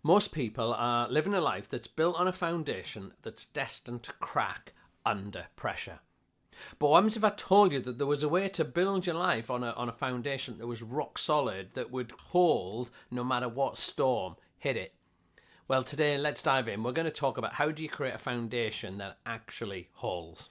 Most people are living a life that's built on a foundation that's destined to crack under pressure. But what happens if I told you that there was a way to build your life on a foundation that was rock solid, that would hold no matter what storm hit it? Well, today, let's dive in. We're going to talk about how do you create a foundation that actually holds.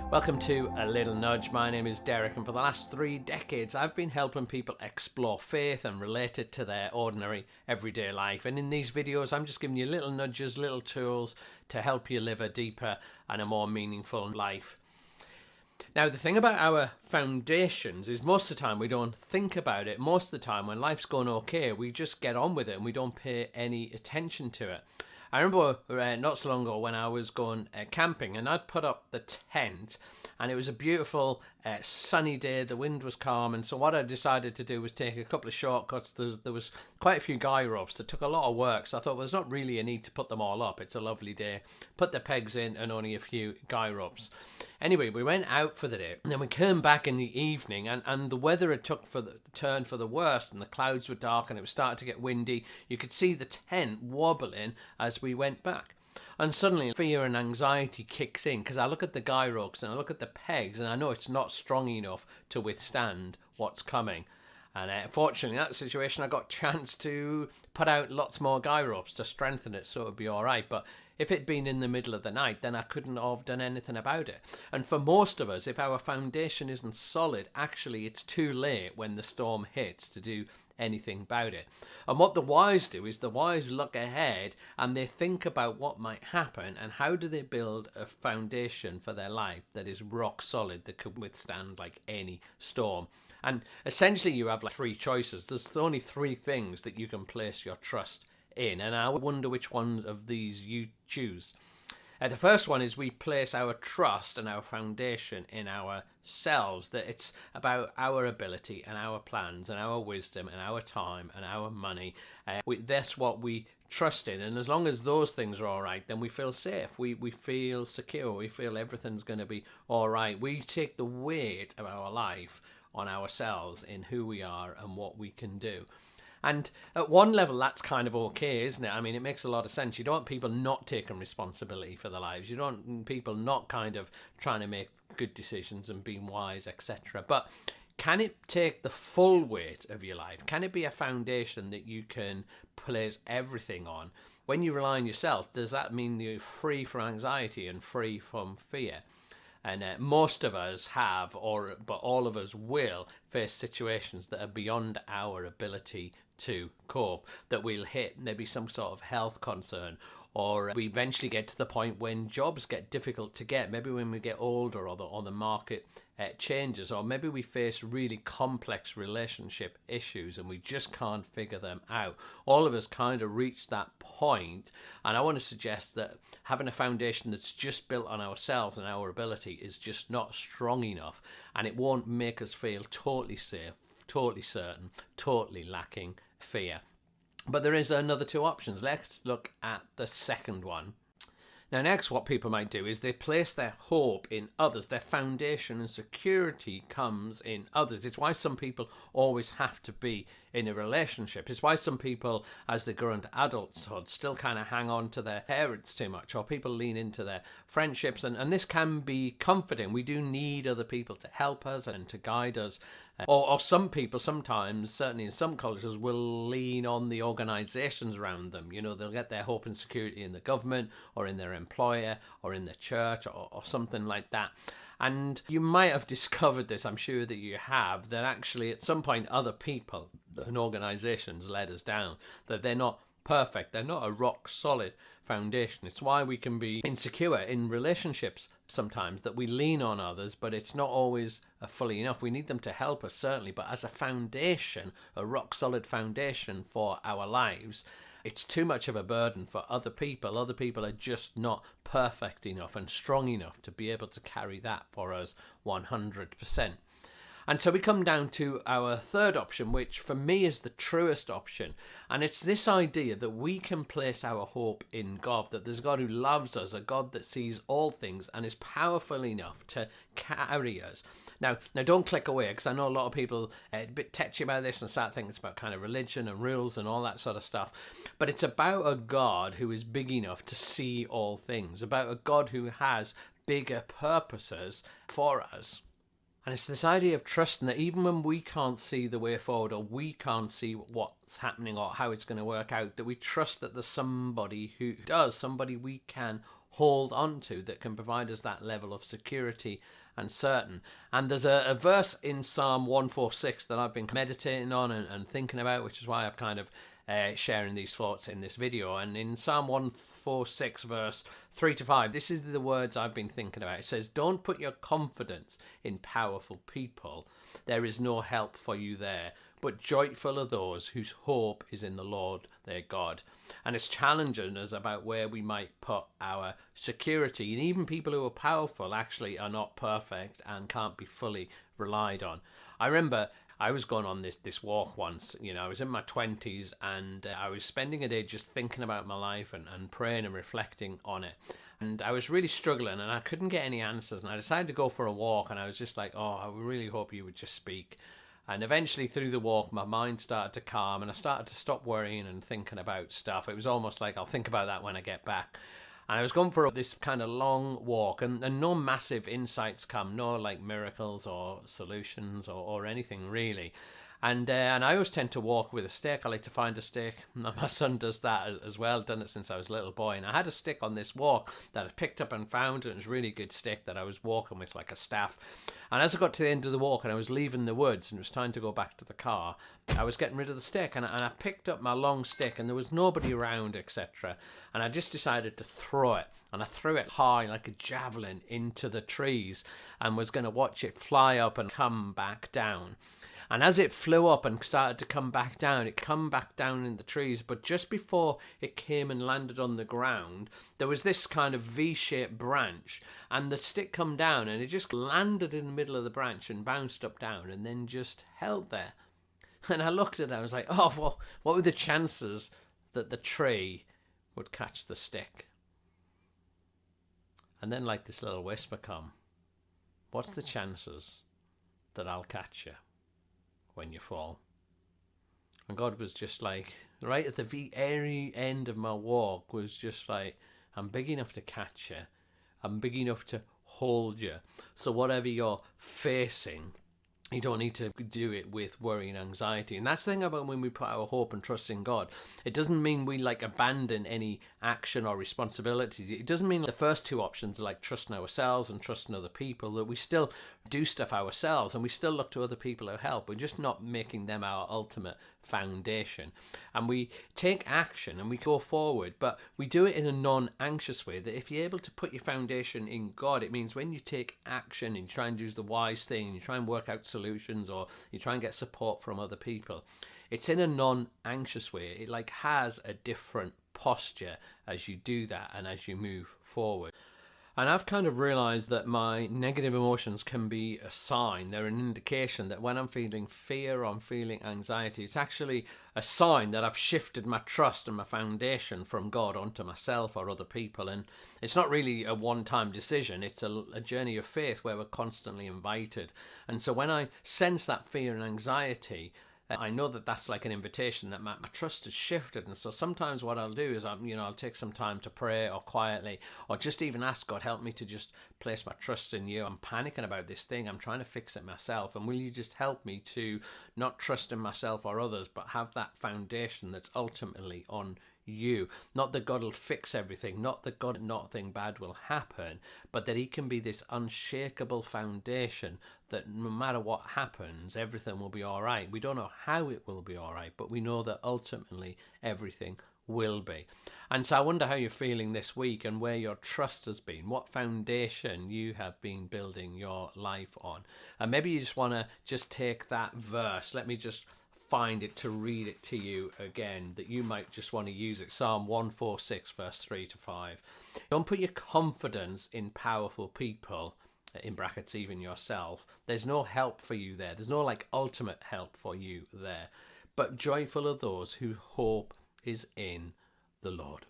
Welcome to A Little Nudge. My name is Derek, and for the last 3 decades, I've been helping people explore faith and relate it to their ordinary, everyday life. And in these videos, I'm just giving you little nudges, little tools to help you live a deeper and a more meaningful life. Now, the thing about our foundations is most of the time we don't think about it. Most of the time when life's going okay, we just get on with it and we don't pay any attention to it. I remember not so long ago when I was going camping, and I'd put up the tent, and it was a beautiful sunny day. The wind was calm, and so what I decided to do was take a couple of shortcuts. There was quite a few guy ropes that took a lot of work, so I thought, well, there's not really a need to put them all up. It's a lovely day. Put the pegs in and only a few guy ropes. Anyway, we went out for the day, and then we came back in the evening, and the weather had turned for the worst, and the clouds were dark, and it was starting to get windy. You could see the tent wobbling as we went back. And suddenly fear and anxiety kicks in, because I look at the guy ropes and I look at the pegs and I know it's not strong enough to withstand what's coming. And fortunately in that situation I got a chance to put out lots more guy ropes to strengthen it so it would be alright. But if it'd been in the middle of the night, then I couldn't have done anything about it. And for most of us, if our foundation isn't solid, actually it's too late when the storm hits to do anything about it. And what the wise do is the wise look ahead and they think about what might happen and how do they build a foundation for their life that is rock solid, that could withstand like any storm. And essentially you have like 3 choices. There's only 3 things that you can place your trust in, and I wonder which one of these you choose. The first one is we place our trust and our foundation in ourselves, that it's about our ability and our plans and our wisdom and our time and our money. That's what we trust in, and as long as those things are all right, then we feel safe, we feel secure, we feel everything's going to be all right. We take the weight of our life on ourselves in who we are and what we can do. And at one level, that's kind of okay, isn't it? I mean, it makes a lot of sense. You don't want people not taking responsibility for their lives. You don't want people not kind of trying to make good decisions and being wise, etc. But can it take the full weight of your life? Can it be a foundation that you can place everything on? When you rely on yourself, does that mean you're free from anxiety and free from fear? And most of us have, but all of us will face situations that are beyond our ability to cope, that we'll hit maybe some sort of health concern, or we eventually get to the point when jobs get difficult to get, maybe when we get older, or the market changes, or maybe we face really complex relationship issues and we just can't figure them out. All of us kind of reach that point, and I want to suggest that having a foundation that's just built on ourselves and our ability is just not strong enough, and it won't make us feel totally safe, totally certain, totally lacking fear. But there is another 2 options. Let's look at the second one. Now, next, what people might do is they place their hope in others. Their foundation and security comes in others. It's why some people always have to be in a relationship. It's why some people, as they grow into adulthood, still kind of hang on to their parents too much, or people lean into their friendships. And this can be comforting. We do need other people to help us and to guide us. Or some people sometimes, certainly in some cultures, will lean on the organizations around them. You know, they'll get their hope and security in the government or in their employer or in the church or something like that. And you might have discovered this, I'm sure that you have, that actually at some point other people and organizations let us down, that they're not perfect, they're not a rock solid foundation. It's why we can be insecure in relationships sometimes, that we lean on others, but it's not always fully enough. We need them to help us, certainly, but as a foundation, a rock solid foundation for our lives, it's too much of a burden for other people. Other people are just not perfect enough and strong enough to be able to carry that for us 100%. And so we come down to our third option, which for me is the truest option. And it's this idea that we can place our hope in God, that there's a God who loves us, a God that sees all things and is powerful enough to carry us. Now don't click away, because I know a lot of people a bit touchy about this and start thinking it's about kind of religion and rules and all that sort of stuff. But it's about a God who is big enough to see all things, about a God who has bigger purposes for us. And it's this idea of trusting that even when we can't see the way forward, or we can't see what's happening or how it's going to work out, that we trust that there's somebody who does, somebody we can hold on to that can provide us that level of security and certain. And there's a verse in Psalm 146 that I've been meditating on and thinking about, which is why I've kind of sharing these thoughts in this video. And in Psalm 146 verse 3-5, this is the words I've been thinking about. It says, "Don't put your confidence in powerful people. There is no help for you there. But joyful are those whose hope is in the Lord their God." And it's challenging us about where we might put our security. And even people who are powerful actually are not perfect and can't be fully relied on. I remember I was going on this walk once. I was in my 20s, and I was spending a day just thinking about my life and praying and reflecting on it. And I was really struggling, and I couldn't get any answers. And I decided to go for a walk, and I was just like, oh, I really hope you would just speak. And eventually through the walk, my mind started to calm, and I started to stop worrying and thinking about stuff. It was almost like, I'll think about that when I get back. And I was going for this kind of long walk, and no massive insights come, no like miracles or solutions or anything really. And I always tend to walk with a stick. I like to find a stick. My son does that as well. Done it since I was a little boy. And I had a stick on this walk that I picked up and found. And it was a really good stick that I was walking with, like a staff. And as I got to the end of the walk and I was leaving the woods and it was time to go back to the car, I was getting rid of the stick. And I picked up my long stick, and there was nobody around, etc. And I just decided to throw it. And I threw it high like a javelin into the trees and was going to watch it fly up and come back down. And as it flew up and started to come back down, it come back down in the trees. But just before it came and landed on the ground, there was this kind of V-shaped branch. And the stick come down and it just landed in the middle of the branch and bounced up down and then just held there. And I looked at it, I was like, oh, well, what were the chances that the tree would catch the stick? And then like this little whisper come, what's the chances that I'll catch you when you fall? And God was just like, right at the very end of my walk, was just like, I'm big enough to catch you. I'm big enough to hold you. So whatever you're facing, you don't need to do it with worry and anxiety. And that's the thing about when we put our hope and trust in God. It doesn't mean we like abandon any action or responsibility. It doesn't mean the first two options are like trusting ourselves and trusting other people, that we still do stuff ourselves and we still look to other people to help. We're just not making them our ultimate foundation. And we take action and we go forward, but we do it in a non-anxious way, that if you're able to put your foundation in God, it means when you take action and you try and do the wise thing, you try and work out solutions, or you try and get support from other people, it's in a non-anxious way. It like has a different posture as you do that and as you move forward. And I've kind of realized that my negative emotions can be a sign. They're an indication that when I'm feeling fear or I'm feeling anxiety, it's actually a sign that I've shifted my trust and my foundation from God onto myself or other people. And it's not really a one-time decision. It's a journey of faith where we're constantly invited. And so when I sense that fear and anxiety, I know that that's like an invitation, that my trust has shifted. And so sometimes what I'll do is I'll take some time to pray or quietly, or just even ask God, help me to just place my trust in you. I'm panicking about this thing. I'm trying to fix it myself. And will you just help me to not trust in myself or others, but have that foundation that's ultimately on you? Not that God will fix everything, not that nothing bad will happen, but that he can be this unshakable foundation that no matter what happens, everything will be all right. We don't know how it will be all right, but we know that ultimately everything will be. And so I wonder how you're feeling this week and where your trust has been, what foundation you have been building your life on. And maybe you just want to just take that verse. Let me just find it to read it to you again, that you might just want to use it. Psalm 146 verse 3-5. Don't put your confidence in powerful people, in brackets even yourself. There's no help for you there. There's no like ultimate help for you there. But joyful are those whose hope is in the Lord.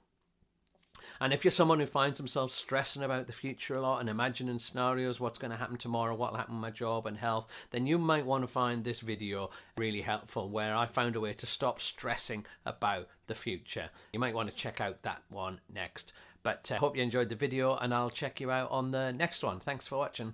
And if you're someone who finds themselves stressing about the future a lot and imagining scenarios, what's going to happen tomorrow, what will happen with my job and health, then you might want to find this video really helpful, where I found a way to stop stressing about the future. You might want to check out that one next. But I hope you enjoyed the video, and I'll check you out on the next one. Thanks for watching.